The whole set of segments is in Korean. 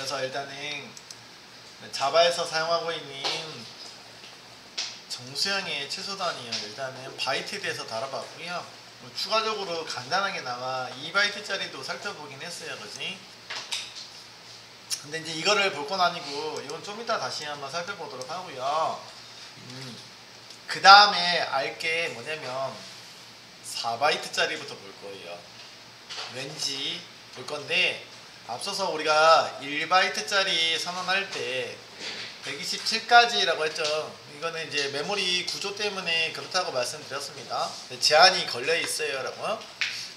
그래서 일단은 자바에서 사용하고 있는 정수형의 최소 단위요. 일단은 바이트에 대해서 다뤄봤고요. 추가적으로 간단하게나마 2바이트짜리도 살펴보긴 했어요. 그지? 근데 이제 이거를 볼 건 아니고 이건 좀 이따 다시 한번 살펴보도록 하고요. 그 다음에 알 게 뭐냐면 4바이트짜리부터 볼 거예요. 왠지 볼 건데 앞서서 우리가 1바이트짜리 선언할 때 127까지라고 했죠. 이거는 이제 메모리 구조 때문에 그렇다고 말씀드렸습니다. 제한이 걸려 있어요 라고.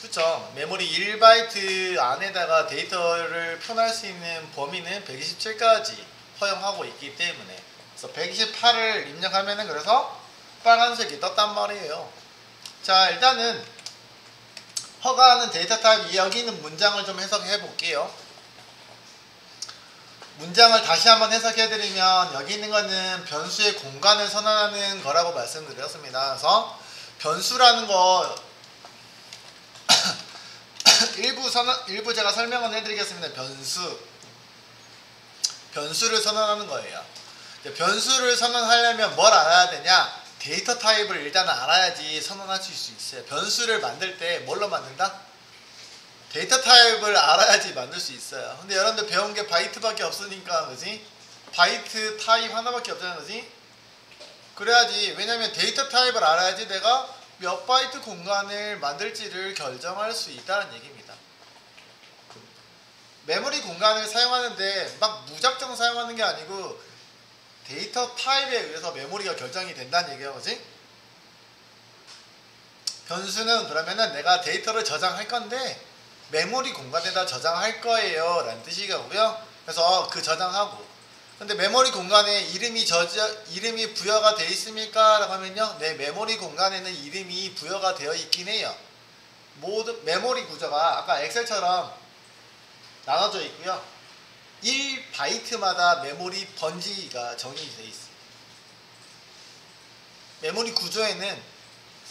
그쵸? 메모리 1바이트 안에다가 데이터를 표현할 수 있는 범위는 127까지 허용하고 있기 때문에, 그래서 128을 입력하면은 그래서 빨간색이 떴단 말이에요. 자, 일단은 허가하는 데이터 타입, 여기 있는 문장을 좀 해석해 볼게요. 문장을 다시 한번 해석해 드리면 여기 있는 거는 변수의 공간을 선언하는 거라고 말씀드렸습니다. 그래서 변수라는 거 일부 제가 설명을 해드리겠습니다. 변수를 선언하는 거예요. 변수를 선언하려면 뭘 알아야 되냐? 데이터 타입을 일단 알아야지 선언할 수 있어요. 변수를 만들 때 뭘로 만든다? 데이터 타입을 알아야지 만들 수 있어요. 근데 여러분들 배운 게 바이트밖에 없으니까, 그지? 바이트 타입 하나밖에 없잖아, 그지? 그래야지. 왜냐면 데이터 타입을 알아야지 내가 몇 바이트 공간을 만들지를 결정할 수 있다는 얘기입니다. 메모리 공간을 사용하는데 막 무작정 사용하는 게 아니고 데이터 타입에 의해서 메모리가 결정이 된다는 얘기예요, 그지? 변수는 그러면은 내가 데이터를 저장할 건데 메모리 공간에다 저장할 거예요 라는 뜻이고요. 그래서 그 저장하고, 근데 메모리 공간에 이름이 부여가 되어 있습니까? 라고 하면요, 네, 메모리 공간에는 이름이 부여가 되어 있긴 해요. 모든 메모리 구조가 아까 엑셀처럼 나눠져 있고요. 1바이트마다 메모리 번지가 정의되어 있어요. 메모리 구조에는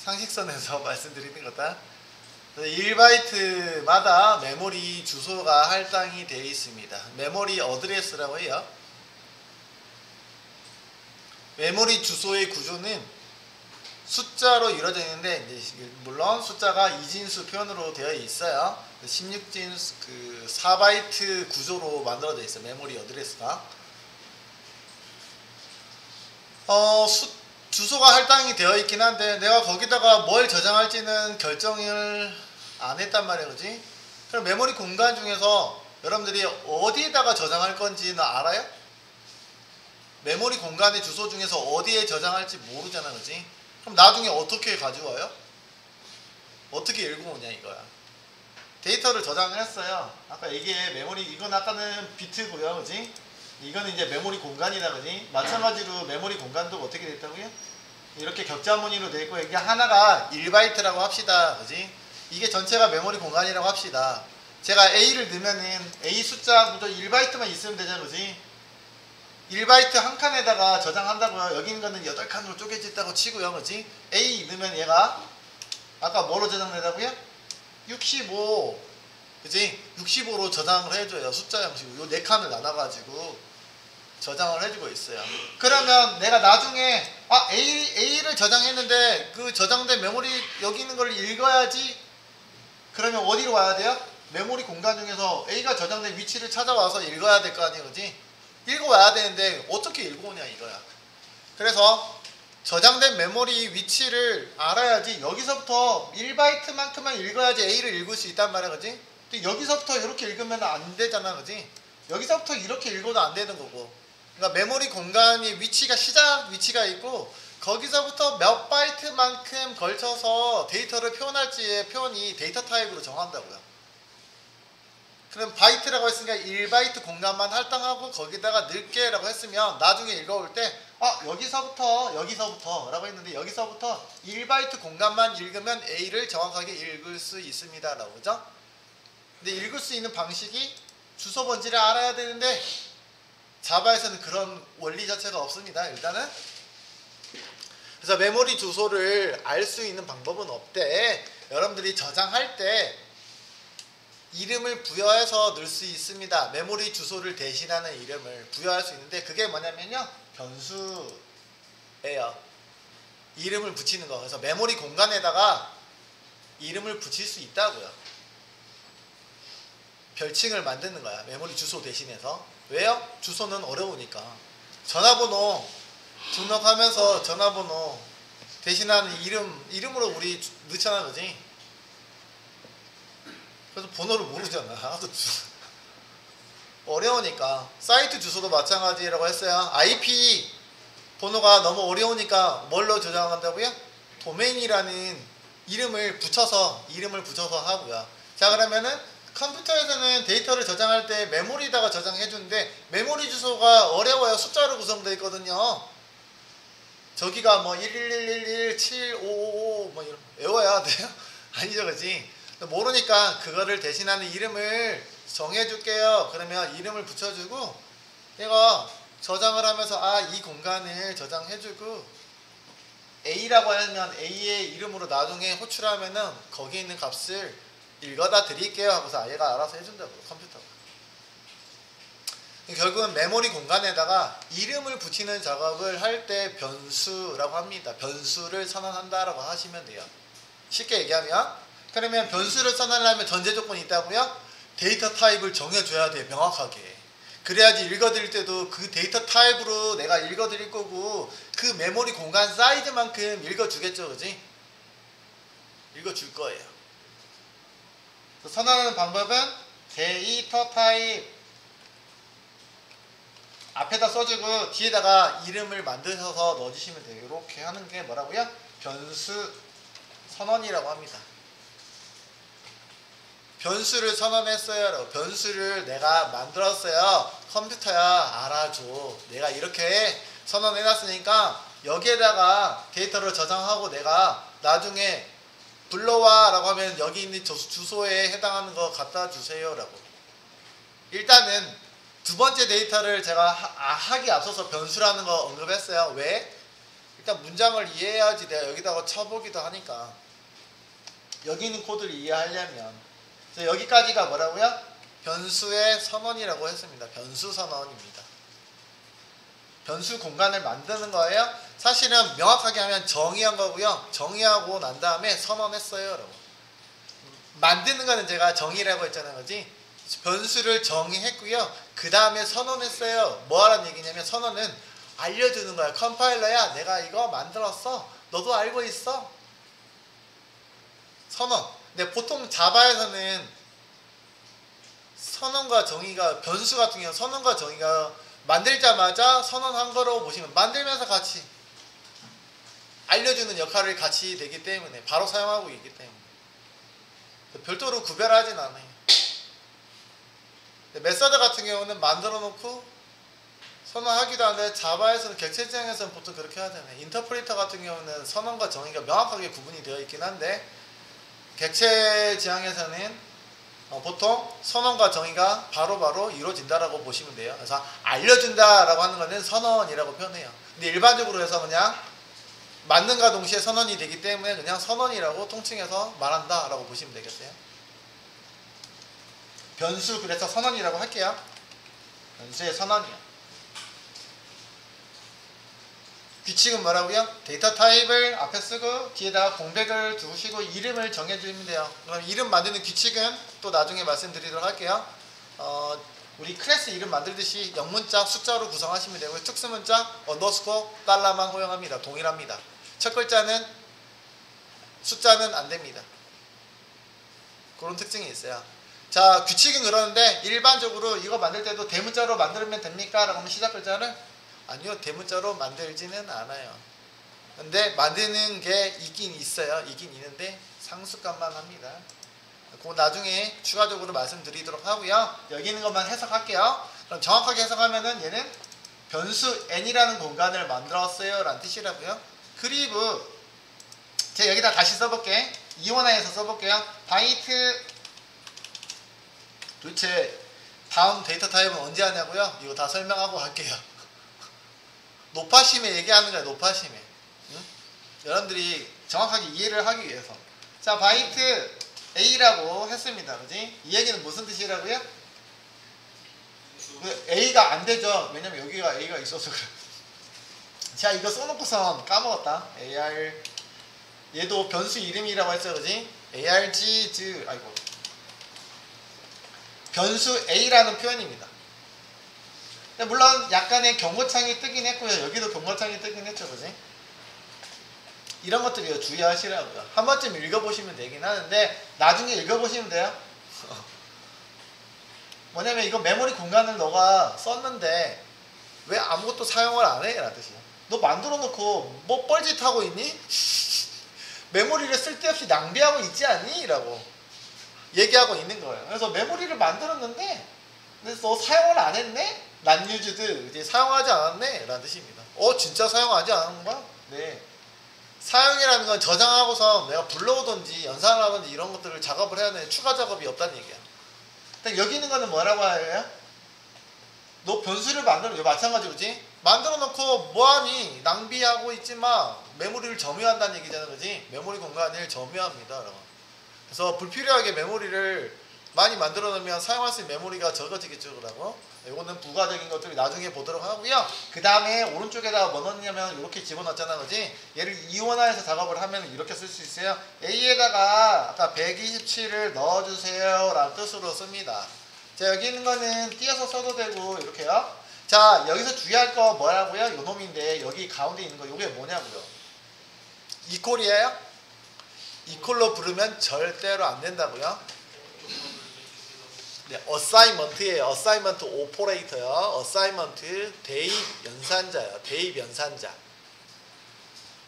상식선에서 말씀드리는 거다. 1바이트마다 메모리 주소가 할당이 되어 있습니다. 메모리 어드레스라고 해요. 메모리 주소의 구조는 숫자로 이루어져 있는데, 물론 숫자가 이진수 표현으로 되어 있어요. 16진수 4바이트 구조로 만들어져 있어요. 메모리 어드레스가. 주소가 할당이 되어 있긴 한데 내가 거기다가 뭘 저장할지는 결정을 안 했단 말이에요, 그지? 그럼 메모리 공간 중에서 여러분들이 어디에다가 저장할 건지는 알아요? 메모리 공간의 주소 중에서 어디에 저장할지 모르잖아, 그지? 그럼 나중에 어떻게 가져와요? 어떻게 읽고 오냐 이거야. 데이터를 저장을 했어요. 아까 이게 메모리, 이건 아까는 비트고요, 그지? 이거는 이제 메모리 공간이다, 그지? 마찬가지로 메모리 공간도 어떻게 됐다고요? 이렇게 격자 무늬로 되어 있고, 이게 하나가 1바이트라고 합시다, 그지? 이게 전체가 메모리 공간이라고 합시다. 제가 A를 넣으면은 A 숫자 구조 1바이트만 있으면 되잖아, 그지? 1바이트 한 칸에다가 저장한다고요. 여기 있는 거는 8칸으로 쪼개져 있다고 치고요, 그지? A 넣으면 얘가 아까 뭐로 저장된다고요? 65, 그지? 65로 저장을 해줘요. 숫자 형식으로. 요 4칸을 나눠가지고 저장을 해주고 있어요. 그러면 내가 나중에 A를 저장했는데 그 저장된 메모리 여기 있는 걸 읽어야지. 그러면 어디로 와야 돼요? 메모리 공간 중에서 A가 저장된 위치를 찾아와서 읽어야 될 거 아니에요, 그지? 읽어와야 되는데 어떻게 읽어오냐 이거야. 그래서 저장된 메모리 위치를 알아야지. 여기서부터 1바이트만큼만 읽어야지 A를 읽을 수 있단 말이야, 그지? 근데 여기서부터 이렇게 읽으면 안 되잖아, 그지? 여기서부터 이렇게 읽어도 안 되는 거고. 그러니까 메모리 공간이 위치가 시작 위치가 있고, 거기서부터 몇 바이트만큼 걸쳐서 데이터를 표현할지의 표현이 데이터 타입으로 정한다고요. 그럼 바이트라고 했으니까 1바이트 공간만 할당하고 거기다가 넣을게 라고 했으면 나중에 읽어올 때 여기서부터 라고 했는데 여기서부터 1바이트 공간만 읽으면 A를 정확하게 읽을 수 있습니다 라고, 그죠? 근데 읽을 수 있는 방식이 주소 번지를 알아야 되는데 자바에서는 그런 원리 자체가 없습니다, 일단은. 그래서 메모리 주소를 알 수 있는 방법은 없대. 여러분들이 저장할 때 이름을 부여해서 넣을 수 있습니다. 메모리 주소를 대신하는 이름을 부여할 수 있는데 그게 뭐냐면요. 변수예요. 이름을 붙이는 거. 그래서 메모리 공간에다가 이름을 붙일 수 있다고요. 별칭을 만드는 거야. 메모리 주소 대신해서. 왜요? 주소는 어려우니까. 전화번호 등록하면서 전화번호 대신하는 이름으로 우리 넣잖아, 그지? 그래서 번호를 모르잖아. 하도 어려우니까. 사이트 주소도 마찬가지라고 했어요. IP 번호가 너무 어려우니까 뭘로 저장한다고요? 도메인이라는 이름을 붙여서 하고요. 자, 그러면은 컴퓨터에서는 데이터를 저장할 때 메모리에다가 저장해 주는데 메모리 주소가 어려워요. 숫자로 구성되어 있거든요. 저기가 뭐 111117555 뭐 이런 외워야 돼요? 아니죠, 그지? 모르니까 그거를 대신하는 이름을 정해 줄게요. 그러면 이름을 붙여주고 이거 저장을 하면서 이 공간을 저장해 주고 A라고 하면 A의 이름으로 나중에 호출하면은 거기 있는 값을 읽어다 드릴게요 하고서 얘가 알아서 해준다고, 컴퓨터가. 결국은 메모리 공간에다가 이름을 붙이는 작업을 할 때 변수라고 합니다. 변수를 선언한다라고 하시면 돼요. 쉽게 얘기하면, 그러면 변수를 선언하려면 전제 조건이 있다고요? 데이터 타입을 정해줘야 돼, 명확하게. 그래야지 읽어드릴 때도 그 데이터 타입으로 내가 읽어드릴 거고 그 메모리 공간 사이즈만큼 읽어주겠죠, 그지? 읽어줄 거예요. 선언하는 방법은 데이터 타입 앞에다 써주고 뒤에다가 이름을 만드셔서 넣어주시면 돼요. 이렇게 하는 게 뭐라고요? 변수 선언이라고 합니다. 변수를 선언했어요. 변수를 내가 만들었어요. 컴퓨터야, 알아줘. 내가 이렇게 선언해놨으니까 여기에다가 데이터를 저장하고 내가 나중에 불러와 라고 하면 여기 있는 주소에 해당하는 거 갖다 주세요 라고. 일단은 두 번째 데이터를 제가 하기 앞서서 변수라는 거 언급했어요. 왜? 일단 문장을 이해해야지 내가 여기다가 쳐보기도 하니까. 여기 있는 코드를 이해하려면. 그래서 여기까지가 뭐라고요? 변수의 선언이라고 했습니다. 변수 선언입니다. 변수 공간을 만드는 거예요. 사실은 명확하게 하면 정의한 거고요. 정의하고 난 다음에 선언했어요 라고. 만드는 거는 제가 정의라고 했잖아요, 그지? 변수를 정의했고요. 그 다음에 선언했어요. 뭐 하라는 얘기냐면 선언은 알려주는 거야. 컴파일러야, 내가 이거 만들었어. 너도 알고 있어. 선언. 근데 보통 자바에서는 선언과 정의가, 변수 같은 경우는 선언과 정의가 만들자마자 선언한 거라고 보시면, 만들면서 같이 알려주는 역할을 같이 되기 때문에 바로 사용하고 있기 때문에 별도로 구별하진 않아요. 메서드 같은 경우는 만들어 놓고 선언하기도 하는데 자바에서는 객체 지향에서는 보통 그렇게 하잖아요. 인터프리터 같은 경우는 선언과 정의가 명확하게 구분이 되어 있긴 한데 객체 지향에서는 보통 선언과 정의가 바로바로 이루어진다라고 보시면 돼요. 그래서 알려준다라고 하는 거는 선언이라고 표현해요. 근데 일반적으로 해서 그냥 만든과 동시에 선언이 되기 때문에 그냥 선언이라고 통칭해서 말한다라고 보시면 되겠어요. 변수, 그래서 선언이라고 할게요. 변수의 선언이요. 규칙은 뭐라고요? 데이터 타입을 앞에 쓰고 뒤에다가 공백을 두시고 이름을 정해주면 돼요. 그럼 이름 만드는 규칙은 또 나중에 말씀드리도록 할게요. 우리 클래스 이름 만들듯이 영문자, 숫자로 구성하시면 되고요. 특수문자, 언더스코어, 달러만 허용합니다. 동일합니다. 첫 글자는 숫자는 안 됩니다. 그런 특징이 있어요. 자, 규칙은 그러는데 일반적으로 이거 만들 때도 대문자로 만들면 됩니까? 라고 하면 시작 글자를 아니요, 대문자로 만들지는 않아요. 근데 만드는 게 있긴 있어요. 있긴 있는데 상수값만 합니다. 그거 나중에 추가적으로 말씀드리도록 하고요. 여기 있는 것만 해석할게요. 그럼 정확하게 해석하면은 얘는 변수 n이라는 공간을 만들었어요 라는 뜻이라고요. 그리고 제가 여기다 다시 써볼게. 이원화해서 써볼게요. 바이트, 도대체 다음 데이터 타입은 언제 하냐고요? 이거 다 설명하고 갈게요. 높아심에 얘기하는 거야, 높아심에. 응? 여러분들이 정확하게 이해를 하기 위해서. 자, 바이트 A라고 했습니다. 그지? 이 얘기는 무슨 뜻이라고요? A가 안 되죠. 왜냐면 여기가 A가 있어서 그래. 자, 이거 써놓고선 까먹었다. AR 얘도 변수 이름이라고 했죠. 그지? ARG 아이고 변수 A라는 표현입니다. 물론 약간의 경고창이 뜨긴 했고요. 여기도 경고창이 뜨긴 했죠. 그지? 이런 것들이요. 주의하시라고요. 한 번쯤 읽어보시면 되긴 하는데 나중에 읽어보시면 돼요. 뭐냐면 이거 메모리 공간을 너가 썼는데 왜 아무것도 사용을 안 해? 라는 뜻이야. 너 만들어 놓고 뭐 뻘짓하고 있니? 메모리를 쓸데없이 낭비하고 있지 않니? 라고 얘기하고 있는 거예요. 그래서 메모리를 만들었는데 그래서 너 사용을 안 했네? 난 유즈드 이제 사용하지 않았네? 라는 뜻입니다. 진짜 사용하지 않은 거야? 네. 사용이라는 건 저장하고서 내가 불러오든지 연산을 하든지 이런 것들을 작업을 해야 되는 추가 작업이 없다는 얘기야. 근데 여기 있는 거는 뭐라고 해요? 너 변수를 만들어, 마찬가지로지? 만들어 놓고 뭐하니? 낭비하고 있지 마. 메모리를 점유한다는 얘기잖아, 그지? 메모리 공간을 점유합니다. 라고. 그래서 불필요하게 메모리를 많이 만들어 놓으면 사용할 수 있는 메모리가 적어지겠죠, 그러고. 이거는 부가적인 것들을 나중에 보도록 하고요. 그 다음에 오른쪽에다가 뭐 넣느냐면 이렇게 집어넣었잖아, 그지? 얘를 이원화해서 작업을 하면 이렇게 쓸 수 있어요. A에다가 아까 127을 넣어주세요 라는 뜻으로 씁니다. 자, 여기 있는 거는 띄어서 써도 되고 이렇게요. 자, 여기서 주의할 거 뭐라고요? 요 놈인데 여기 가운데 있는 거 요게 뭐냐고요? 이퀄이에요? 이퀄로 부르면 절대로 안 된다고요. 네, 어사이먼트예요. 어사이먼트 오퍼레이터요. 어사이먼트 대입 연산자요. 대입 연산자.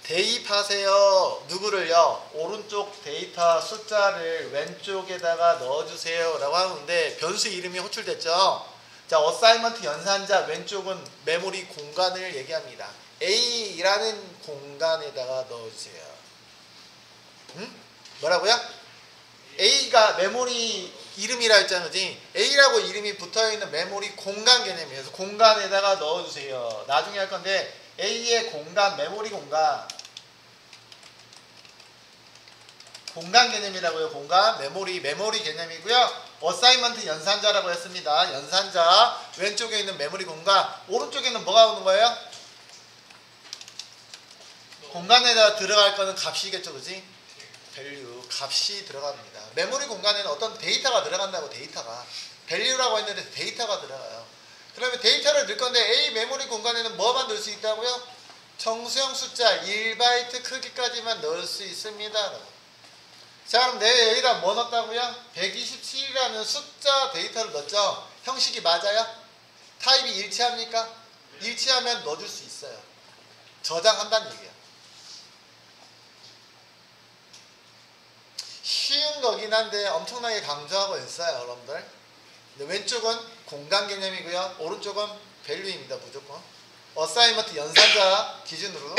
대입하세요. 누구를요? 오른쪽 데이터 숫자를 왼쪽에다가 넣어주세요 라고 하는데 변수 이름이 호출됐죠. 자, 어사이먼트 연산자 왼쪽은 메모리 공간을 얘기합니다. A라는 공간에다가 넣어주세요. 뭐라고요? A가 메모리 이름이라 했잖아, 그지? A라고 이름이 붙어있는 메모리 공간 개념이에요. 공간에다가 넣어주세요. 나중에 할 건데 A의 공간, 메모리 공간 개념이라고요. 공간, 메모리 개념이고요. 어사이먼트 연산자라고 했습니다. 연산자 왼쪽에 있는 메모리 공간, 오른쪽에는 뭐가 오는 거예요? 공간에다 들어갈 거는 값이겠죠, 그지? 밸류, 값이 들어갑니다. 메모리 공간에는 어떤 데이터가 들어간다고, 데이터가. 밸류라고 했는데 데이터가 들어가요. 그러면 데이터를 넣을 건데 A 메모리 공간에는 뭐만 넣을 수 있다고요? 정수형 숫자 1바이트 크기까지만 넣을 수 있습니다. 자, 그럼 내가 여기다 뭐 넣었다고요? 127이라는 숫자 데이터를 넣었죠? 형식이 맞아요? 타입이 일치합니까? 일치하면 넣어줄 수 있어요. 저장한다는 얘기예요. 쉬운 거긴 한데 엄청나게 강조하고 있어요, 여러분들. 왼쪽은 공간 개념이고요. 오른쪽은 밸류입니다, 무조건. 어사이먼트 연산자 기준으로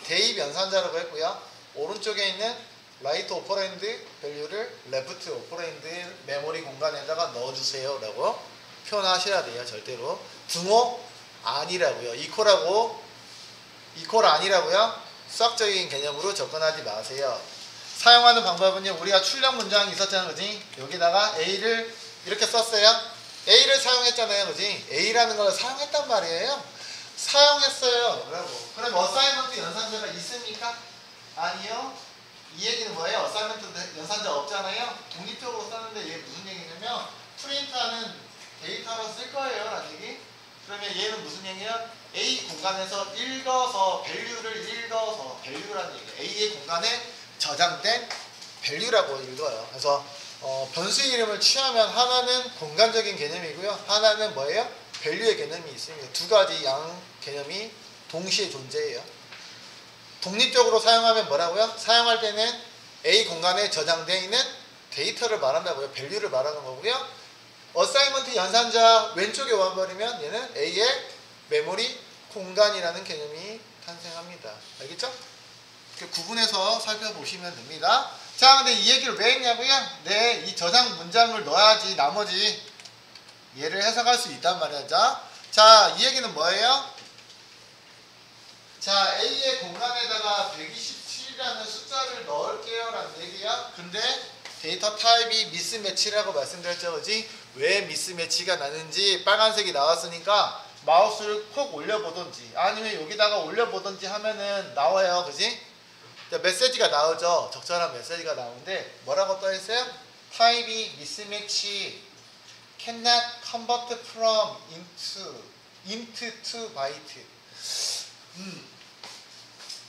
대입 연산자라고 했고요. 오른쪽에 있는 라이트 오퍼랜드 밸류를 레프트 오퍼랜드 메모리 공간에다가 넣어주세요 라고 표현하셔야 돼요. 절대로 등호 아니라고요. 이퀄 아니라고요. 수학적인 개념으로 접근하지 마세요. 사용하는 방법은요, 우리가 출력 문장이 있었잖아요, 그지? 여기다가 A를 이렇게 썼어요. A를 사용했잖아요, 그지? A라는 걸 사용했단 말이에요. 사용했어요. 라고. 그럼 어사이먼트 연산자가 있습니까? 아니요. 이 얘기는 뭐예요? 어사이먼트 연산자 없잖아요. 독립적으로 썼는데 이게 무슨 얘기냐면 프린트하는 데이터로 쓸 거예요 라는 얘기. 그러면 얘는 무슨 얘기야? A 공간에서 읽어서 밸류를 읽어서 밸류라는 얘기예요. A의 공간에 저장된 밸류라고 읽어요. 그래서 변수 이름을 취하면 하나는 공간적인 개념이고요. 하나는 뭐예요? 밸류의 개념이 있습니다. 두 가지 양 개념이 동시에 존재해요. 독립적으로 사용하면 뭐라고요? 사용할 때는 A 공간에 저장되어 있는 데이터를 말한다고요. 밸류를 말하는 거고요. 어사이먼트 연산자 왼쪽에 와버리면 얘는 A의 메모리 공간이라는 개념이 탄생합니다. 알겠죠? 이렇게 구분해서 살펴보시면 됩니다. 자, 근데 이 얘기를 왜 했냐고요? 네, 이 저장 문장을 넣어야지 나머지 얘를 해석할 수 있단 말이죠. 자, 이 얘기는 뭐예요? 자, A의 공간에다가 127이라는 숫자를 넣을게요 라는 얘기야. 근데 데이터 타입이 미스매치라고 말씀드렸죠, 그지? 왜 미스매치가 나는지 빨간색이 나왔으니까 마우스를 콕 올려보든지 아니면 여기다가 올려보든지 하면은 나와요, 그지? 메시지가 나오죠. 적절한 메시지가 나오는데 뭐라고 떠있어요? 타입이 미스매치 cannot convert from int to byte.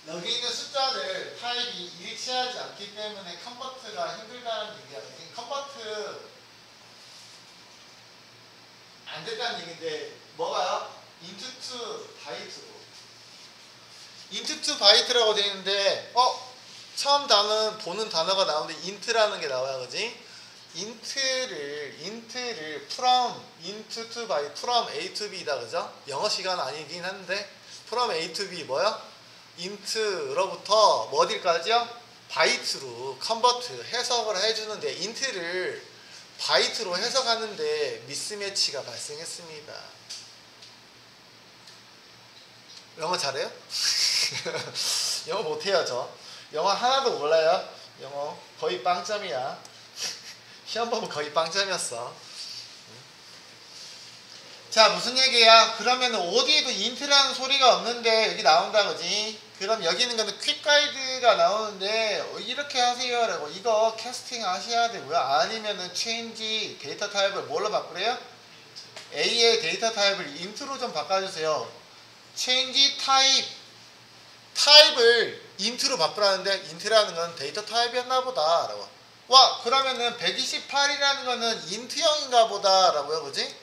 여기 있는 숫자를 타입이 일치하지 않기 때문에 컨버트가 힘들다는 얘기야. 컨버트 안 됐다는 얘기인데 뭐가요? into to byte로. into to byte라고 되어 있는데 처음 단어 보는 단어가 나오는데 int라는 게 나와요, 그지? int를 from into to byte, from A to B다, 그죠? 영어 시간 아니긴 한데 from A to B 뭐야? int로부터 뭐 어딜까지요? 바이트로 컨버트 해석을 해주는데 int를 바이트로 해석하는데 미스매치가 발생했습니다. 영어 잘해요? 영어 못해요, 저. 영어 하나도 몰라요. 영어 거의 빵점이야. 시험 보면 거의 빵점이었어. 자, 무슨 얘기야? 그러면 어디에도 인트라는 소리가 없는데 여기 나온다, 그지? 그럼 여기 있는 거는 퀵 가이드가 나오는데 이렇게 하세요 라고 이거 캐스팅 하셔야 되고요. 아니면은 체인지 데이터 타입을 뭘로 바꾸래요? A의 데이터 타입을 int로 좀 바꿔주세요. 체인지 타입을 int로 바꾸라는데 int라는 건 데이터 타입이었나 보다 라고. 와, 그러면은 128이라는 거는 int형인가 보다 라고요, 그지?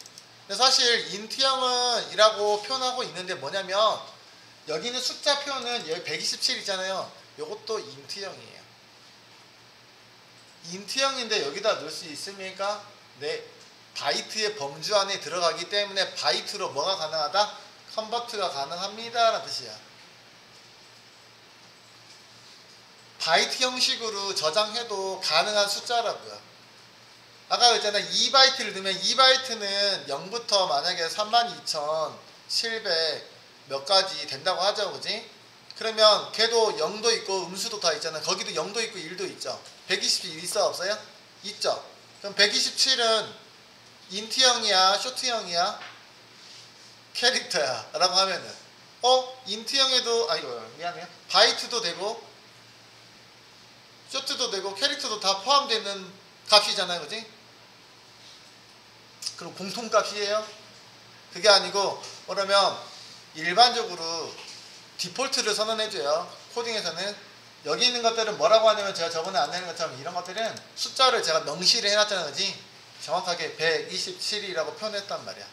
근데 사실 int형은 이라고 표현하고 있는데 뭐냐면 여기 있는 숫자 표는 여기 127 있잖아요. 요것도 int형이에요. int형인데 여기다 넣을 수 있습니까? 네. 바이트의 범주 안에 들어가기 때문에 바이트로 뭐가 가능하다? 컨버트가 가능합니다 라는 뜻이야. 바이트 형식으로 저장해도 가능한 숫자라고요. 아까 그랬잖아, 2바이트를 넣으면 2바이트는 0부터 만약에 32,700 몇 가지 된다고 하죠, 그지? 그러면 걔도 0도 있고 음수도 다 있잖아. 거기도 0도 있고 1도 있죠. 127 있어, 없어요? 있죠. 그럼 127은 인트형이야, 쇼트형이야, 캐릭터야 라고 하면은 인트형에도 미안해요, 바이트도 되고 쇼트도 되고 캐릭터도 다 포함되는 값이잖아요, 그지? 그럼 공통값이에요? 그게 아니고 그러면 일반적으로 디폴트를 선언해줘요. 코딩에서는 여기 있는 것들은 뭐라고 하냐면 제가 저번에 안내한 것처럼 이런 것들은 숫자를 제가 명시를 해놨잖아요, 그지? 정확하게 127이라고 표현했단 말이야.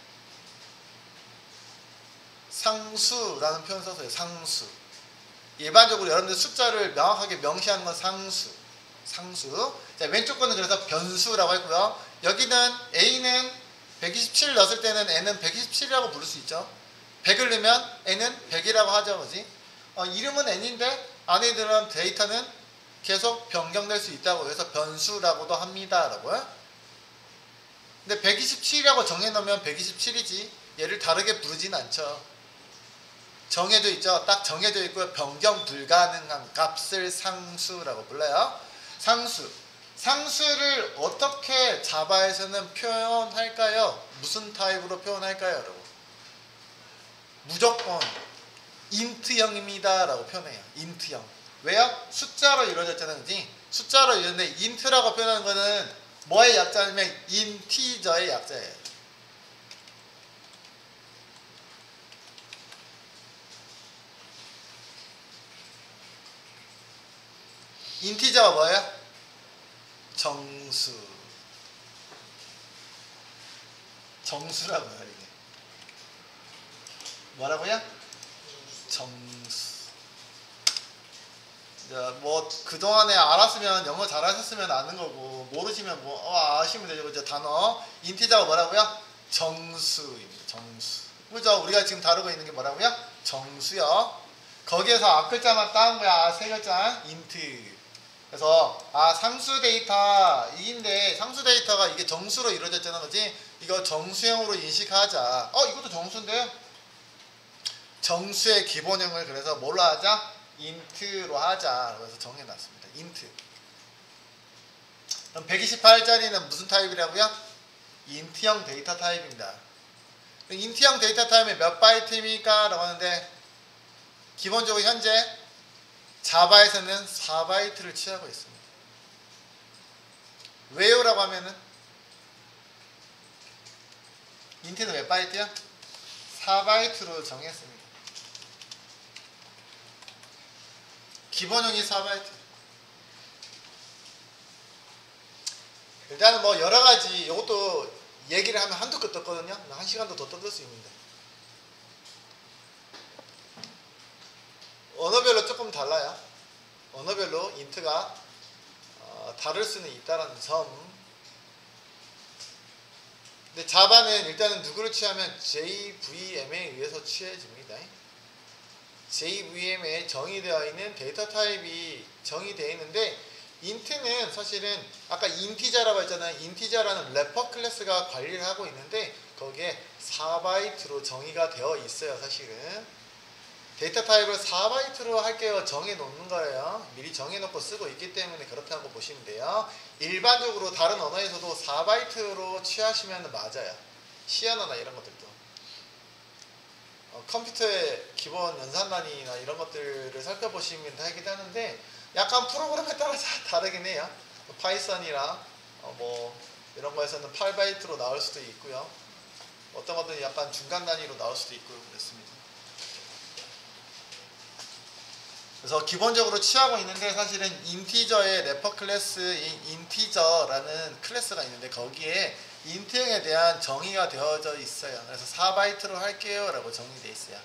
상수라는 표현 써서요. 상수. 일반적으로 여러분들 숫자를 명확하게 명시하는 건 상수. 자, 왼쪽 거는 그래서 변수라고 했고요. 여기는 A는 127 넣었을 때는 N은 127이라고 부를 수 있죠. 100을 넣으면 N은 100이라고 하죠, 그지? 이름은 N인데 안에 들어간 데이터는 계속 변경될 수 있다고 해서 변수라고도 합니다 라고요. 근데 127이라고 정해놓으면 127이지 얘를 다르게 부르진 않죠. 정해져 있죠. 딱 정해져 있고요. 변경 불가능한 값을 상수라고 불러요. 상수를 어떻게 자바에서는 표현할까요? 무슨 타입으로 표현할까요, 여러분? 무조건 int형입니다 라고 표현해요. int형. 왜요? 숫자로 이루어졌잖아요, 그지? 숫자로 이루어졌는데 int라고 표현하는 거는 뭐의 약자냐면 인티저의 약자예요. 인티저가 뭐예요? 정수라고요, 이게. 뭐라고요? 정수. 뭐 그동안에 알았으면 영어 잘하셨으면 아는 거고 모르시면 아시면 되죠. 그죠? 단어 인티저가 뭐라고요? 정수입니다. 정수. 그죠? 우리가 지금 다루고 있는 게 뭐라고요? 정수요. 거기에서 앞글자만 따온 거야. 세 글자 인트. 그래서 상수 데이터 이인데 상수 데이터가 이게 정수로 이루어졌잖아, 그지? 이거 정수형으로 인식하자. 이것도 정수인데요. 정수의 기본형을 그래서 뭘로 하자? int로 하자. 그래서 정해놨습니다. int. 그럼 128짜리는 무슨 타입이라고요? 인트형 데이터 타입입니다. 인트형 데이터 타입이 몇 바이트입니까? 라고 하는데 기본적으로 현재 자바에서는 4바이트를 취하고 있습니다. 왜요? 라고 하면은 인트는 몇 바이트요? 4바이트로 정했습니다. 기본형이 4바이트. 일단은 뭐 여러가지 이것도 얘기를 하면 한두 끝 떴거든요. 1시간도 더 떠들 수 있는데 언어별로 조금 달라요. 언어별로 인트가 다를 수는 있다는 점. 근데 자바는 일단은 누구를 취하면 JVM에 의해서 취해집니다. JVM에 정의되어 있는 데이터 타입이 정의되어 있는데 인트는 사실은 아까 인티저라고 했잖아요. 인티저라는 래퍼 클래스가 관리를 하고 있는데 거기에 4바이트로 정의가 되어 있어요. 사실은 데이터 타입을 4바이트로 할게요. 정해 놓는 거예요. 미리 정해 놓고 쓰고 있기 때문에 그렇다고 보시면 돼요. 일반적으로 다른 언어에서도 4바이트로 취하시면 맞아요. 시언어나 이런 것들도 컴퓨터의 기본 연산단위나 이런 것들을 살펴보시면 되긴 하는데 약간 프로그램에 따라서 다르긴 해요. 파이썬이랑 뭐 이런 거에서는 8바이트로 나올 수도 있고요. 어떤 것들은 약간 중간 단위로 나올 수도 있고 그렇습니다. 그래서 기본적으로 취하고 있는데 사실은 인티저의 래퍼 클래스인 인티저라는 클래스가 있는데 거기에 인트형에 대한 정의가 되어져 있어요. 그래서 4바이트로 할게요 라고 정의되어 있어요.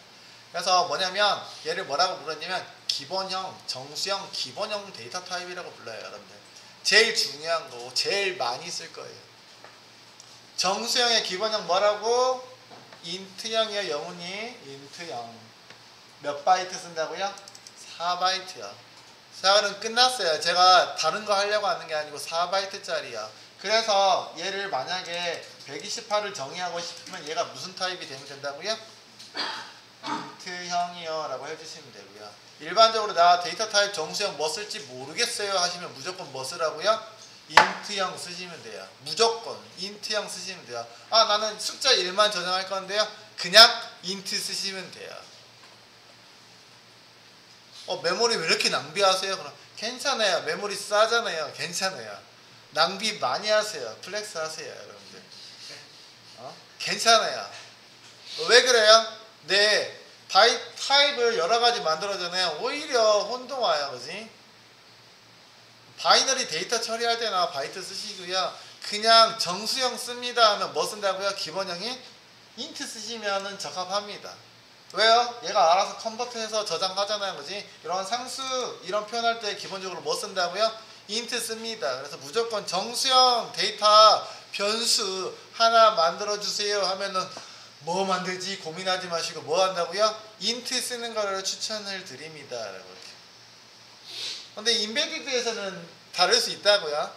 그래서 뭐냐면 얘를 뭐라고 불렀냐면 기본형, 정수형, 기본형 데이터 타입이라고 불러요. 여러분들 제일 중요한 거 제일 많이 쓸 거예요. 정수형의 기본형 뭐라고? 인트형이요. 영훈이 인트형 몇 바이트 쓴다고요? 4바이트요. 자 그럼 끝났어요. 제가 다른 거 하려고 하는 게 아니고 4바이트짜리야. 그래서 얘를 만약에 128을 정의하고 싶으면 얘가 무슨 타입이 되면 된다고요? 인트형이요 라고 해주시면 되고요. 일반적으로 나 데이터 타입 정수형 뭐 쓸지 모르겠어요 하시면 무조건 뭐 쓰라고요? 인트형 쓰시면 돼요. 무조건 인트형 쓰시면 돼요. 아 나는 숫자 1만 저장할 건데요. 그냥 인트 쓰시면 돼요. 메모리 왜 이렇게 낭비하세요? 그럼 괜찮아요. 메모리 싸잖아요. 괜찮아요. 낭비 많이 하세요. 플렉스 하세요. 여러분들. 괜찮아요. 왜 그래요? 네, 타입을 여러 가지 만들어주면 오히려 혼동 와요. 그지? 바이너리 데이터 처리할 때나 바이트 쓰시고요. 그냥 정수형 씁니다 하면 뭐 쓴다고요? 기본형이 인트 쓰시면 적합합니다. 왜요? 얘가 알아서 컨버트해서 저장하잖아요. 그지? 이런 상수 이런 표현할 때 기본적으로 뭐 쓴다고요? 인트 씁니다. 그래서 무조건 정수형 데이터 변수 하나 만들어 주세요 하면은 뭐 만들지 고민하지 마시고 뭐 한다고요? 인트 쓰는 거를 추천을 드립니다. 근데 인베디드에서는 다를 수 있다고요.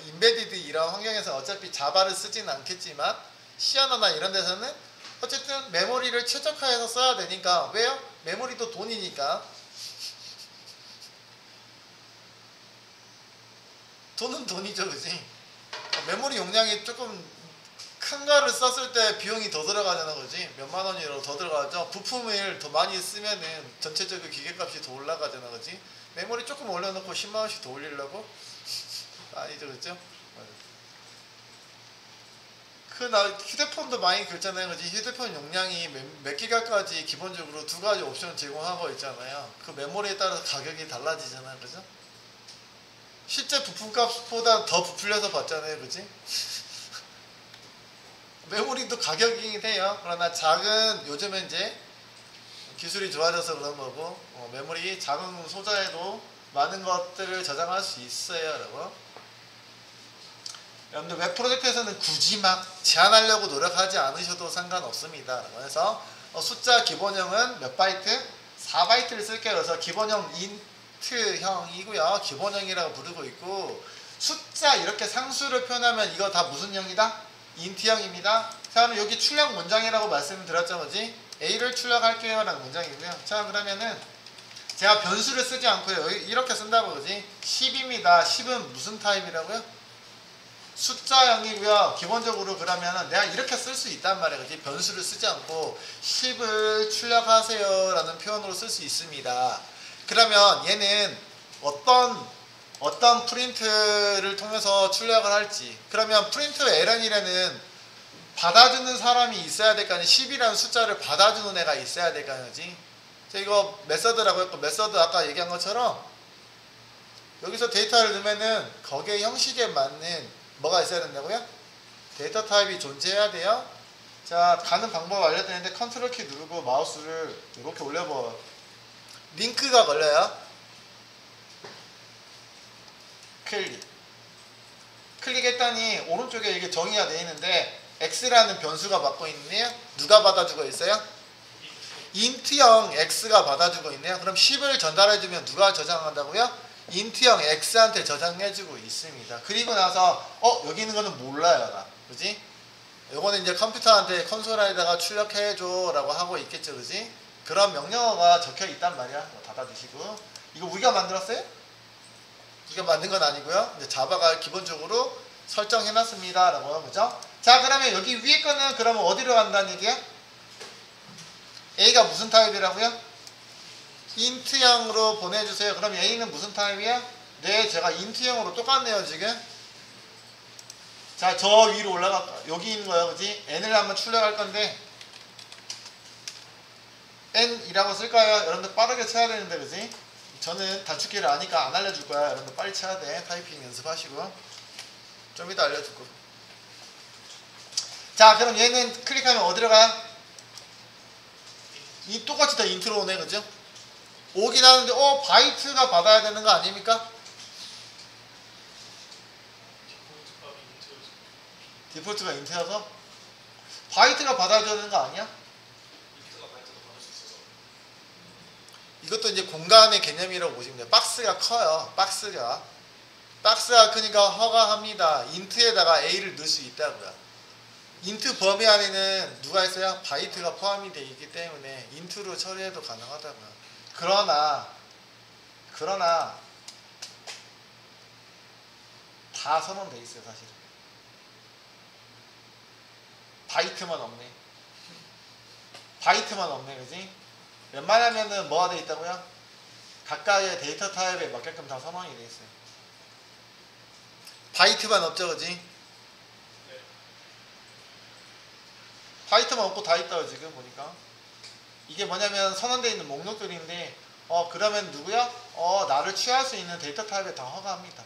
인베디드 이런 환경에서 어차피 자바를 쓰진 않겠지만 시언어나 이런 데서는 어쨌든 메모리를 최적화해서 써야 되니까. 왜요? 메모리도 돈이니까. 돈은 돈이죠. 그지? 메모리 용량이 조금 큰 거를 썼을 때 비용이 더 들어가잖아. 그지? 몇만 원이라도 더 들어가죠. 부품을 더 많이 쓰면은 전체적인 기계값이 더 올라가잖아. 그지? 메모리 조금 올려놓고 10만 원씩 더 올리려고? 아니죠. 그죠? 휴대폰도 많이 긁잖아요. 그지? 휴대폰 용량이 몇 기가까지 기본적으로 두 가지 옵션 제공하고 있잖아요. 그 메모리에 따라서 가격이 달라지잖아요. 그죠? 실제 부품값보다 더 부풀려서 받잖아요. 그지? 메모리도 가격이긴 해요. 그러나 작은 요즘에 이제 기술이 좋아져서 그런 거고 메모리 작은 소자에도 많은 것들을 저장할 수 있어요. 여러분. 여러분들 웹 프로젝트에서는 굳이 막 제한하려고 노력하지 않으셔도 상관없습니다. 그래서 숫자 기본형은 몇 바이트? 4바이트를 쓸게요. 그래서 기본형 인트형이고요. 기본형이라고 부르고 있고 숫자 이렇게 상수를 표현하면 이거 다 무슨 형이다? 인트형입니다. 자 그럼 여기 출력 문장이라고 말씀을 드렸죠. 뭐지? A를 출력할게요 라는 문장이고요. 자 그러면은 제가 변수를 쓰지 않고요. 이렇게 쓴다고 그러지? 10입니다. 10은 무슨 타입이라고요? 숫자형이고요. 기본적으로 그러면은 내가 이렇게 쓸 수 있단 말이야. 그지? 변수를 쓰지 않고 10을 출력하세요 라는 표현으로 쓸 수 있습니다. 그러면 얘는 어떤 프린트를 통해서 출력을 할지. 그러면 프린트 ln이라는 받아주는 사람이 있어야 될 거 아니야. 10이라는 숫자를 받아주는 애가 있어야 될 거 아니지. 이거 메서드라고 했고, 메서드 아까 얘기한 것처럼 여기서 데이터를 넣으면은 거기에 형식에 맞는 뭐가 있어야 된다고요? 데이터 타입이 존재해야 돼요. 자, 가는 방법 알려드리는데 컨트롤 키 누르고 마우스를 이렇게 올려봐. 링크가 걸려요. 클릭했더니 오른쪽에 이게 정의가 되어 있는데 x라는 변수가 받고 있네요. 누가 받아주고 있어요? int형 x가 받아주고 있네요. 그럼 10을 전달해주면 누가 저장한다고요? int형 x한테 저장해주고 있습니다. 그리고 나서 여기 있는 거는 몰라요 나. 그지? 요거는 이제 컴퓨터한테 콘솔에다가 출력해줘 라고 하고 있겠죠. 그지? 그런 명령어가 적혀 있단 말이야. 닫아주시고. 이거 우리가 만들었어요? 우리가 만든 건 아니고요. 이제 자바가 기본적으로 설정해놨습니다 라고. 그죠? 자, 그러면 여기 위에 거는 그러면 어디로 간다는 얘기야? A가 무슨 타입이라고요? int형으로 보내주세요. 그럼 A는 무슨 타입이야? 네, 제가 int형으로 똑같네요 지금. 자, 저 위로 올라갈까? 여기 있는 거예요. 그지? n을 한번 출력할 건데 n이라고 쓸까요? 여러분들 빠르게 쳐야 되는데, 그지? 저는 단축키를 아니까 안 알려줄 거야. 여러분들 빨리 쳐야 돼. 타이핑 연습하시고. 좀 이따 알려줄 거. 자, 그럼 얘는 클릭하면 어디로 가? 이 똑같이 다 인트로 오네. 그죠? 오긴 하는데 바이트가 받아야 되는 거 아닙니까? 디폴트가 인트여서? 바이트가 받아줘야 되는 거 아니야? 이것도 이제 공간의 개념이라고 보시면 돼요. 박스가 커요. 박스가 크니까 허가합니다. 인트에다가 A를 넣을 수 있다고요. 인트 범위 안에는 누가 있어요? 바이트가 포함이 되어 있기 때문에 인트로 처리해도 가능하다고요. 그러나 다 선언돼 있어요. 사실은 바이트만 없네. 그지? 웬만하면은 뭐가 돼 있다고요? 각각의 데이터 타입에 맞게끔 다 선언이 돼 있어요. 바이트만 없죠. 그지? 바이트만 없고 다 있다고 지금 보니까. 이게 뭐냐면 선언되어 있는 목록들인데 그러면 누구야? 나를 취할 수 있는 데이터 타입에 다 허가합니다.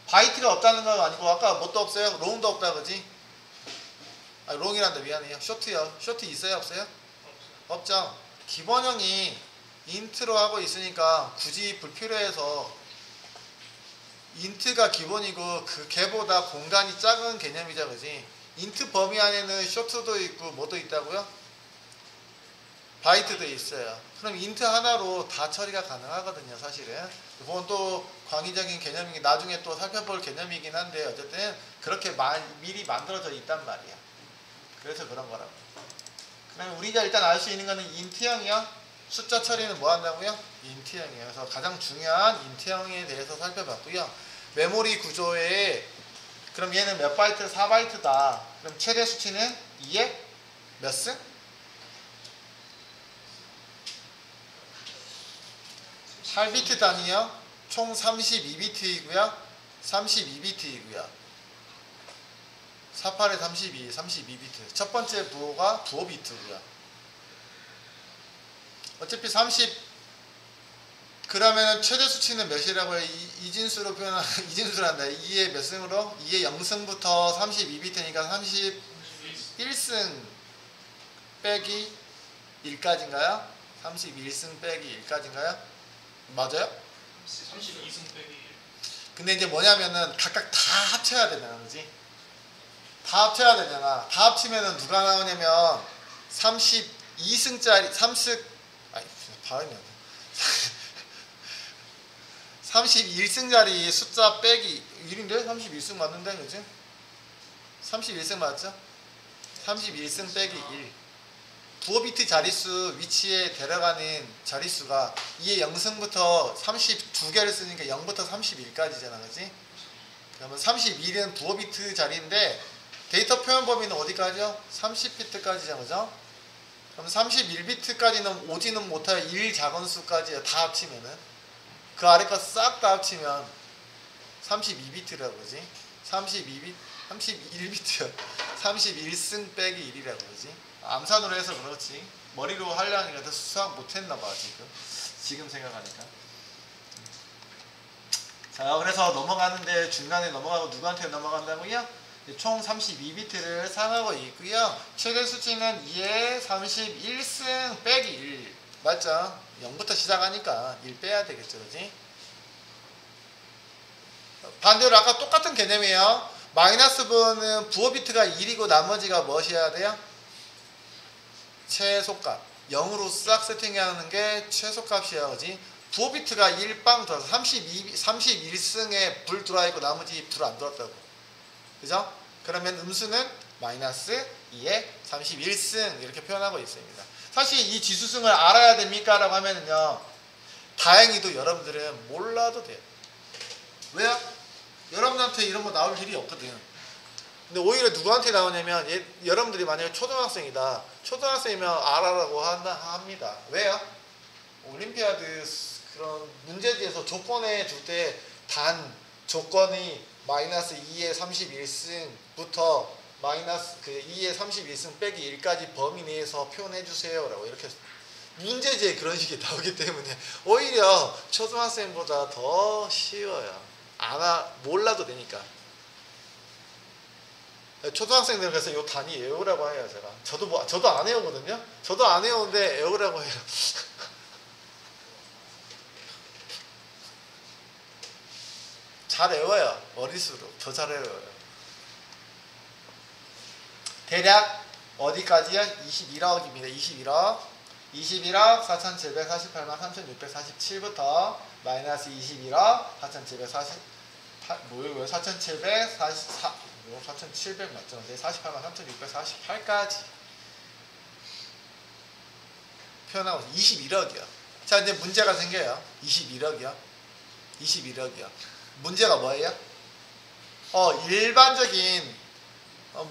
바이트가 없다는 건 아니고 아까 뭣도 없어요? 롱도 없다. 그지? 롱이란다. 미안해요. 쇼트요. 쇼트 있어요? 없어요? 없죠. 기본형이 인트로 하고 있으니까 굳이 불필요해서 인트가 기본이고 그 걔보다 공간이 작은 개념이죠. 그지? 인트 범위 안에는 쇼트도 있고 뭐도 있다고요? 바이트도 있어요. 그럼 인트 하나로 다 처리가 가능하거든요. 사실은 그건 또 광의적인 개념이긴 나중에 또 살펴볼 개념이긴 한데 어쨌든 그렇게 미리 만들어져 있단 말이야. 그래서 그런 거라고. 그러면 우리가 일단 알 수 있는 거는 인트형이요. 숫자 처리는 뭐 한다고요? 인트형이에요. 그래서 가장 중요한 인트형에 대해서 살펴봤고요. 메모리 구조에 그럼 얘는 몇 바이트? 4바이트다. 그럼 최대 수치는 2에 몇 승? 8비트 단위요. 총 32비트이고요. 32비트이고요. 48에 32비트. 첫 번째 부호가 부호 비트고요. 어차피 30 그러면 최대 수치는 몇이라고 해요? 이진수로 표현한 이진수란다. 2의 몇 승으로? 2의 0승부터 32비트니까 31승 빼기 1까지인가요? 31승 빼기 1까지인가요? 맞아요? 32승 빼기 1. 근데 이제 뭐냐면은 각각 다 합쳐야 되잖아. 그지? 다 합쳐야 되잖아. 다 합치면은 누가 나오냐면 32승짜리 3승 아니 발음이 안 돼. 31승짜리 숫자 빼기 1인데? 31승 맞는데? 그치? 31승 맞죠? 31승 빼기 1 부호 비트 자릿수 위치에 데려가는 자릿수가 2의 0승부터 32개를 쓰니까 0부터 31까지잖아. 그치? 그러면 32는 부호 비트 자리인데 데이터 표현 범위는 어디까지요? 30비트까지죠, 그죠? 그럼 31비트까지는 오지는 못해요. 1 작은 수까지요. 다 합치면은. 그 아래 거 싹 다 합치면 32비트라고 그러지. 31비트요. 31승 빼기 1이라고 그러지. 암산으로 해서 그렇지. 머리로 하려니까 수학 못했나봐, 지금 생각하니까. 자, 그래서 넘어가는데 중간에 넘어가고 누구한테 넘어간다고요? 총 32비트를 사용하고 있고요. 최대 수치는 2의 31승 빼기 1. 맞죠? 0부터 시작하니까 1 빼야 되겠죠, 그지? 반대로 아까 똑같은 개념이에요. 마이너스 부호는 부호 비트가 1이고 나머지가 무엇이어야 돼요? 최소값. 0으로 싹 세팅하는 게 최소값이야, 그지? 부호 비트가 1빵 들어서 31승에 불 들어와 있고 나머지 불 안 들어왔다고. 그죠? 그러면 음수는 마이너스 2의 31승 이렇게 표현하고 있습니다. 사실 이 지수승을 알아야 됩니까? 라고 하면은요, 다행히도 여러분들은 몰라도 돼요. 왜요? 여러분한테 이런 거 나올 일이 없거든. 근데 오히려 누구한테 나오냐면 여러분들이 만약에 초등학생이다. 초등학생이면 알아라고 합니다. 왜요? 올림피아드 그런 문제지에서 조건에 줄 때 단 조건이 마이너스 2의 31승부터 마이너스 그 2의 31승 빼기 1까지 범위 내에서 표현해 주세요 라고 이렇게 문제지에 그런 식이 나오기 때문에 오히려 초등학생보다 더 쉬워요. 몰라도 되니까. 초등학생들은 그래서 요 단위 외우라고 해요. 제가 저도 안 외우거든요. 저도 안 외우는데 외우라고 해요. 잘 외워요. 머릿수로 더 잘 외워요. 대략 어디까지요? 21억입니다. 21억 4,748만 3,647부터 마이너스 21억 4,748 뭐예요? 4,744 4,700 맞죠? 네, 48만 3,648까지 표현하고 21억이요. 자, 이제 문제가 생겨요. 21억이요. 문제가 뭐예요? 일반적인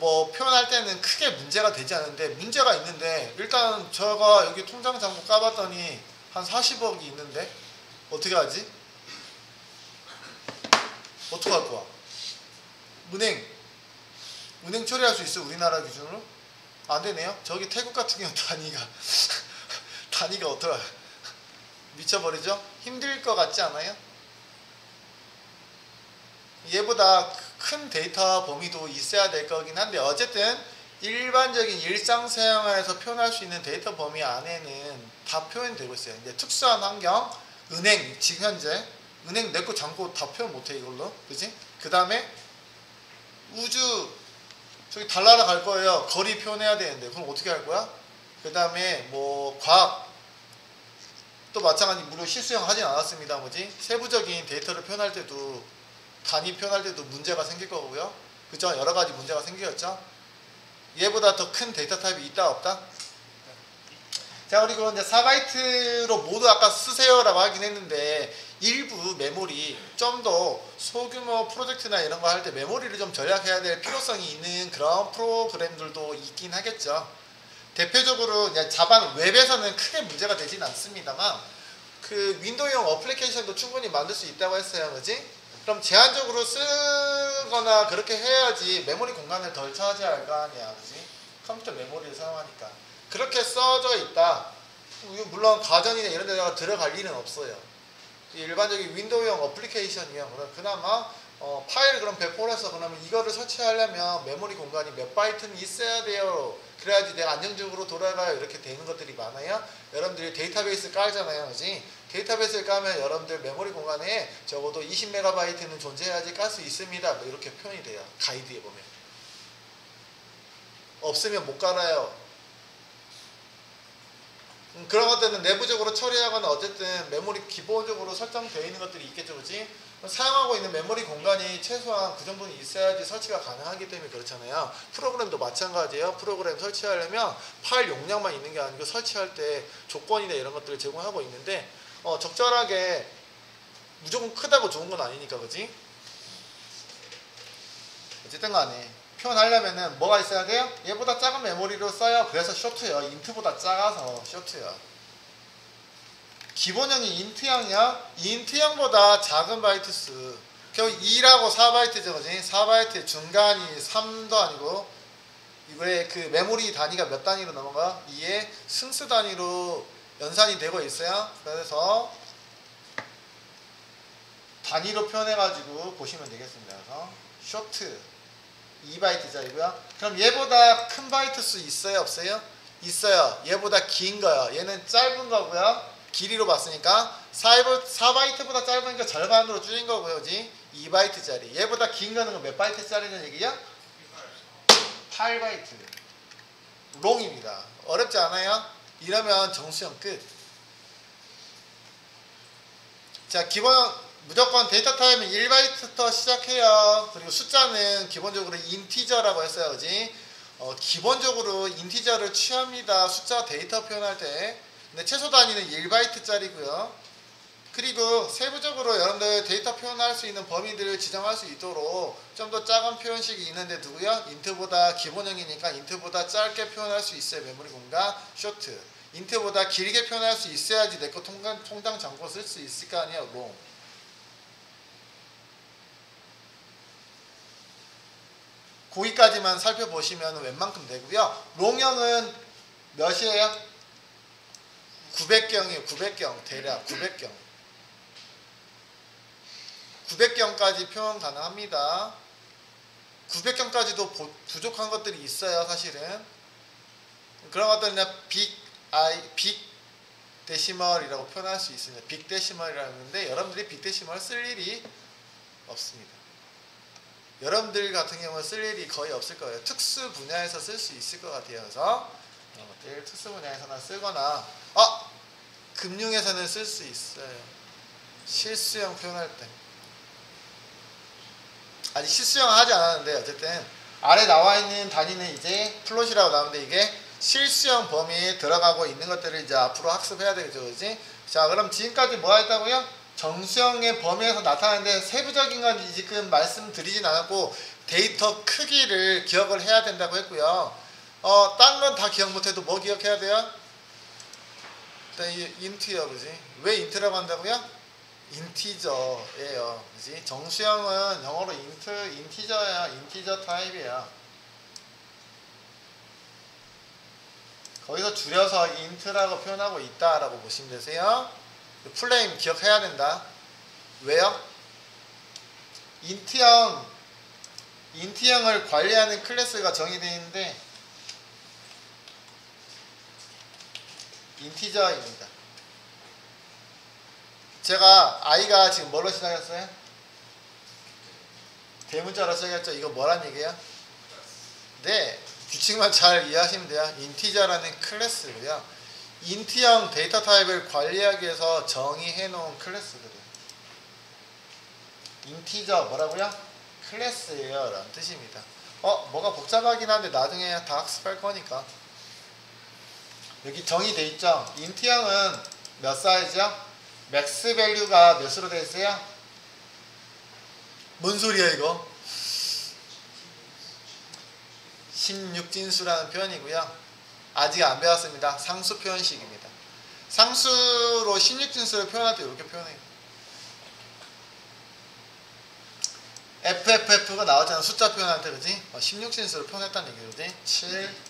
뭐 표현할 때는 크게 문제가 되지 않는데 문제가 있는데 일단 제가 여기 통장 잔고 까봤더니 한 40억이 있는데 어떻게 하지? 어떻게 할 거야? 은행 처리할 수 있어? 우리나라 기준으로? 안 되네요. 저기 태국 같은 경우 단위가 어떡해? 미쳐버리죠? 힘들 것 같지 않아요? 얘보다 큰 데이터 범위도 있어야 될 거긴 한데 어쨌든 일반적인 일상생활에서 표현할 수 있는 데이터 범위 안에는 다 표현되고 있어요. 이제 특수한 환경, 은행, 지금 현재 은행 내 거 잔고 다 표현 못해 이걸로. 그지? 그 다음에 우주 저기 달나라 갈 거예요. 거리 표현해야 되는데 그럼 어떻게 할 거야? 그 다음에 뭐 과학 또 마찬가지 물론 실수형 하진 않았습니다. 뭐지? 세부적인 데이터를 표현할 때도 단위 표현할 때도 문제가 생길 거고요. 그죠? 여러 가지 문제가 생기겠죠? 얘보다 더 큰 데이터 타입이 있다 없다? 자, 그리고 이제 4바이트로 모두 아까 쓰세요라고 하긴 했는데 일부 메모리 좀 더 소규모 프로젝트나 이런 거 할 때 메모리를 좀 절약해야 될 필요성이 있는 그런 프로그램들도 있긴 하겠죠. 대표적으로 이제 자반 웹에서는 크게 문제가 되진 않습니다만 그 윈도우용 어플리케이션도 충분히 만들 수 있다고 했어요. 그지? 그럼 제한적으로 쓰거나 그렇게 해야지 메모리 공간을 덜 차지할 거 아니야. 그지? 컴퓨터 메모리를 사용하니까. 그렇게 써져 있다. 물론 가전이나 이런 데다가 들어갈 일은 없어요. 일반적인 윈도우용 어플리케이션이요. 그나마 파일을 그럼 배포를 해서 그러면 이거를 설치하려면 메모리 공간이 몇 바이트는 있어야 돼요. 그래야지 내가 안정적으로 돌아가요. 이렇게 되는 것들이 많아요. 여러분들이 데이터베이스 깔잖아요. 그지? 데이터베이스를 까면 여러분들 메모리 공간에 적어도 20MB는 존재해야지 깔 수 있습니다. 뭐 이렇게 표현이 돼요. 가이드에 보면. 없으면 못 깔아요. 그런 것들은 내부적으로 처리하거나 어쨌든 메모리 기본적으로 설정되어 있는 것들이 있겠죠. 그지? 사용하고 있는 메모리 공간이 최소한 그 정도는 있어야지 설치가 가능하기 때문에 그렇잖아요. 프로그램도 마찬가지예요. 프로그램 설치하려면 파일 용량만 있는 게 아니고 설치할 때 조건이나 이런 것들을 제공하고 있는데 적절하게 무조건 크다고 좋은 건 아니니까. 그지? 어쨌든 간에 표현하려면은 뭐가 있어야 돼요? 얘보다 작은 메모리로 써요. 그래서 쇼트요. 인트보다 작아서 쇼트요. 기본형이 인트형이야. 인트형보다 작은 바이트 수. 결국 2라고 4바이트죠. 그지? 4바이트 중간이 3도 아니고 이거의 그 메모리 단위가 몇 단위로 넘어가? 2의 승수 단위로 연산이 되고 있어요. 그래서 단위로 표현해가지고 보시면 되겠습니다. 그래서 쇼트 2바이트짜리고요. 그럼 얘보다 큰 바이트 수 있어요? 없어요? 있어요. 얘보다 긴 거요. 얘는 짧은 거고요. 길이로 봤으니까 4바이트보다 짧으니까 절반으로 줄인 거고요. 그지? 2바이트짜리. 얘보다 긴 거는 몇 바이트짜리는 얘기야? 8바이트. 롱입니다. 어렵지 않아요? 이러면 정수형 끝. 자, 무조건 데이터 타입은 1바이트부터 시작해요. 그리고 숫자는 기본적으로 인티저라고 했어요. 그지? 기본적으로 인티저를 취합니다. 숫자 데이터 표현할 때. 근데 최소 단위는 1바이트짜리고요. 그리고 세부적으로 여러분들 데이터 표현할 수 있는 범위들을 지정할 수 있도록 좀 더 작은 표현식이 있는데 누구요? 인트보다 기본형이니까 인트보다 짧게 표현할 수 있어요. 메모리 공간 쇼트. 인트보다 길게 표현할 수 있어야지 내 거 통장 잔고 쓸 수 있을 거 아니에요. 롱. 거기까지만 살펴보시면 웬만큼 되고요. 롱형은 몇이에요? 900경이에요. 900경. 대략 900경. 900경까지 표현 가능합니다. 900경까지도 부족한 것들이 있어요. 사실은. 그런 것들은 그냥 빅 데시멀이라고 표현할 수 있습니다. 빅 데시멀이라고 하는데 여러분들이 빅 데시멀을 쓸 일이 없습니다. 여러분들 같은 경우는 쓸 일이 거의 없을 거예요. 특수 분야에서 쓸 수 있을 것 같아요. 그래서 특수 분야에서나 쓰거나 금융에서는 쓸 수 있어요. 실수형 표현할 때. 아직 실수형 하지 않았는데 어쨌든 아래 나와 있는 단위는 이제 플롯이라고 나오는데 이게 실수형 범위에 들어가고 있는 것들을 이제 앞으로 학습해야 되겠죠. 그지? 자, 그럼 지금까지 뭐 했다고요? 정수형의 범위에서 나타나는데 세부적인 건 지금 말씀드리진 않았고 데이터 크기를 기억을 해야 된다고 했고요. 딴 건 다 기억 못해도 뭐 기억해야 돼요? 인트요. 그지? 왜 인트라고 한다고요? 인티저예요. 그지? 정수형은 영어로 인티저예요. 인티저 타입이에요. 거기서 줄여서 인트라고 표현하고 있다라고 보시면 되세요. 플레임 기억해야 된다. 왜요? 인트형을 관리하는 클래스가 정의되어 있는데 인티저입니다. 제가 i가 지금 뭘로 시작했어요? 대문자로 시작했죠. 이거 뭐란 얘기예요? 네, 규칙만 잘 이해하시면 돼요. 인티저라는 클래스고요. 인트형 데이터 타입을 관리하기 위해서 정의해 놓은 클래스들이에요. 인티저 뭐라고요? 클래스예요 라는 뜻입니다. 뭐가 복잡하긴 한데 나중에 다 학습할 거니까. 여기 정의돼 있죠? 인트형은 몇 사이즈요? 맥스 밸류가 몇으로 되어 있어요? 뭔 소리야 이거? 16진수라는 표현이고요. 아직 안 배웠습니다. 상수 표현식입니다. 상수로 16진수를 표현할 때 이렇게 표현해요. FFF가 나왔잖아. 숫자 표현할 때, 그지? 16진수를 표현했다는 얘기죠. 그지? 7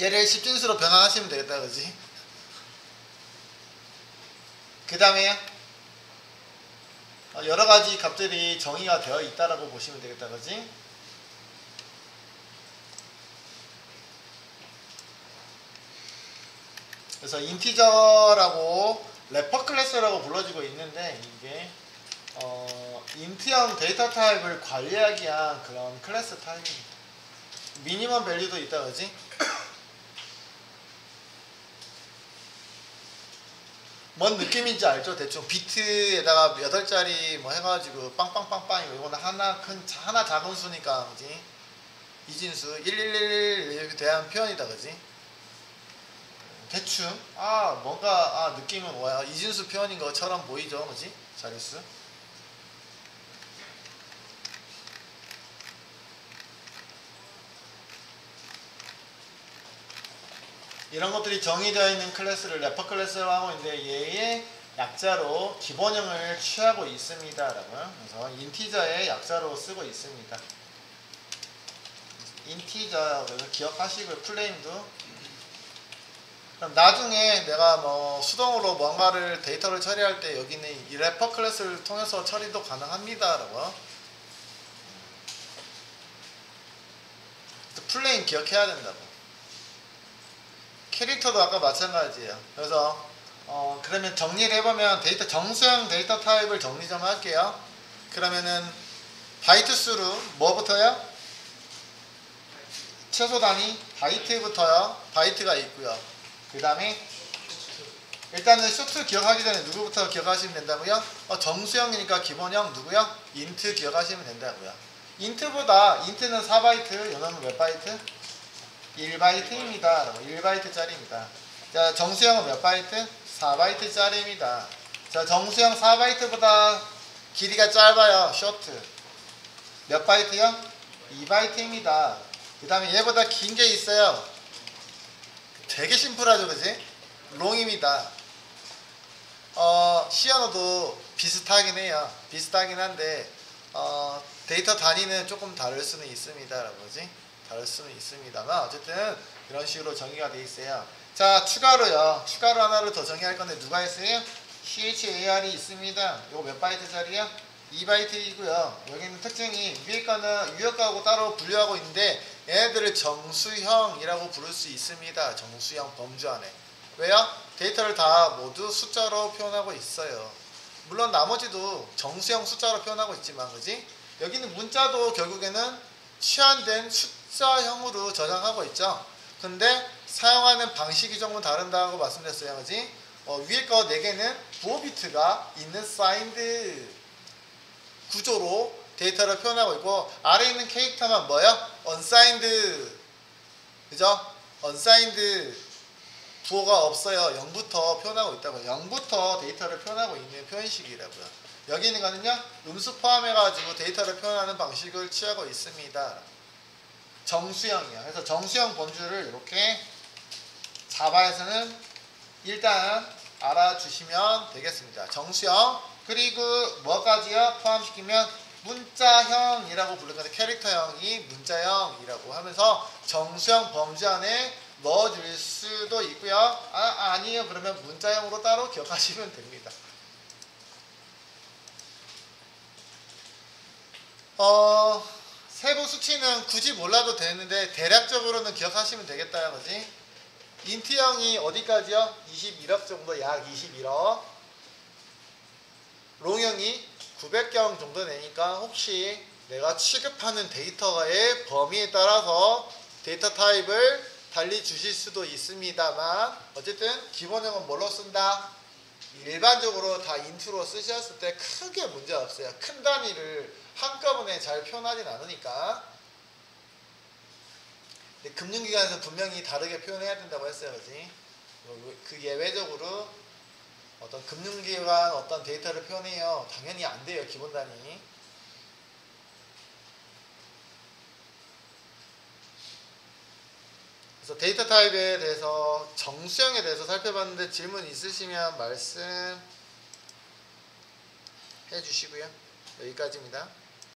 얘를 10진수로 변환하시면 되겠다. 그지? 그 다음에요. 여러가지 값들이 정의가 되어 있다라고 보시면 되겠다. 그지? 그래서 인티저라고 래퍼 클래스라고 불러지고 있는데 이게 인트형 데이터 타입을 관리하기 위한 그런 클래스 타입입니다. 미니멈 밸류도 있다. 그지? 뭔 느낌인지 알죠? 대충 비트에다가 8자리 뭐 해가지고 빵빵빵빵 이거는 하나 작은 수니까 그지? 이진수 1111에 대한 표현이다. 그지? 대충 뭔가 느낌은 뭐야? 이진수 표현인 것처럼 보이죠? 그지? 자릿수 이런 것들이 정의되어 있는 클래스를 래퍼 클래스라고 하고 있는데 얘의 약자로 기본형을 취하고 있습니다. 라고요. 그래서 인티저의 약자로 쓰고 있습니다. 인티저 기억하시고요. 플레임도. 그럼 나중에 내가 뭐 수동으로 뭔가를 데이터를 처리할 때 여기는 이 래퍼 클래스를 통해서 처리도 가능합니다. 라고요. 플레임 기억해야 된다고. 캐릭터도 아까 마찬가지예요. 그래서 그러면 정리를 해보면 정수형 데이터 타입을 정리 좀 할게요. 그러면은 바이트 수로 뭐부터요? 최소 단위 바이트부터요. 바이트가 있고요. 그 다음에 일단은 쇼트 기억하기 전에 누구부터 기억하시면 된다고요? 정수형이니까 기본형 누구요? 인트 기억하시면 된다고요. 인트는 4바이트, 요놈은 몇 바이트? 1바이트입니다. 1바이트짜리입니다. 자, 정수형은 몇 바이트? 4바이트짜리입니다. 자, 정수형 4바이트보다 길이가 짧아요. 쇼트. 몇 바이트요? 2바이트입니다. 그 다음에 얘보다 긴 게 있어요. 되게 심플하죠, 그지? 롱입니다. C 언어도 비슷하긴 해요. 비슷하긴 한데 데이터 단위는 조금 다를 수는 있습니다. 라고지? 다를 수는 있습니다만 어쨌든 이런 식으로 정의가 돼 있어요. 자, 추가로 하나를 더 정의할 건데 누가 있어요? CHAR이 있습니다. 이거 몇 바이트짜리야? 2바이트이고요. 여기 있는 특징이 위에 거는 위에 거하고 따로 분류하고 있는데 얘네들을 정수형이라고 부를 수 있습니다. 정수형 범주 안에. 왜요? 데이터를 다 모두 숫자로 표현하고 있어요. 물론 나머지도 정수형 숫자로 표현하고 있지만, 그지? 여기는 문자도 결국에는 치환된 숫자형으로 저장하고 있죠. 근데 사용하는 방식이 조금 다른다고 말씀드렸어요. 그지? 위에 거 4개는 부호 비트가 있는 사인드 구조로 데이터를 표현하고 있고, 아래에 있는 캐릭터만 뭐예요? unsigned. 그죠? unsigned 부호가 없어요. 0부터 표현하고 있다고요. 0부터 데이터를 표현하고 있는 표현식이라고요. 여기 있는 거는요, 음수 포함해가지고 데이터를 표현하는 방식을 취하고 있습니다. 정수형이요. 그래서 정수형 범주를 이렇게 자바에서는 일단 알아주시면 되겠습니다. 정수형, 그리고 뭐까지요? 포함시키면 문자형이라고 부르는 건데, 캐릭터형이 문자형이라고 하면서 정수형 범주 안에 넣어줄 수도 있고요. 아니요. 그러면 문자형으로 따로 기억하시면 됩니다. 세부 수치는 굳이 몰라도 되는데 대략적으로는 기억하시면 되겠다. 그지? 인트형이 어디까지요? 21억 정도, 약 21억. 롱형이 900경 정도 되니까 혹시 내가 취급하는 데이터의 범위에 따라서 데이터 타입을 달리 주실 수도 있습니다만, 어쨌든 기본형은 뭘로 쓴다? 일반적으로 다 인트로 쓰셨을 때 크게 문제 없어요. 큰 단위를 한꺼번에 잘 표현하진 않으니까. 근데 금융기관에서 분명히 다르게 표현해야 된다고 했어요. 그지? 그 예외적으로 어떤 금융기관 어떤 데이터를 표현해요. 당연히 안 돼요. 기본 단위. 그래서 데이터 타입에 대해서 정수형에 대해서 살펴봤는데 질문 있으시면 말씀해 주시고요. 여기까지입니다.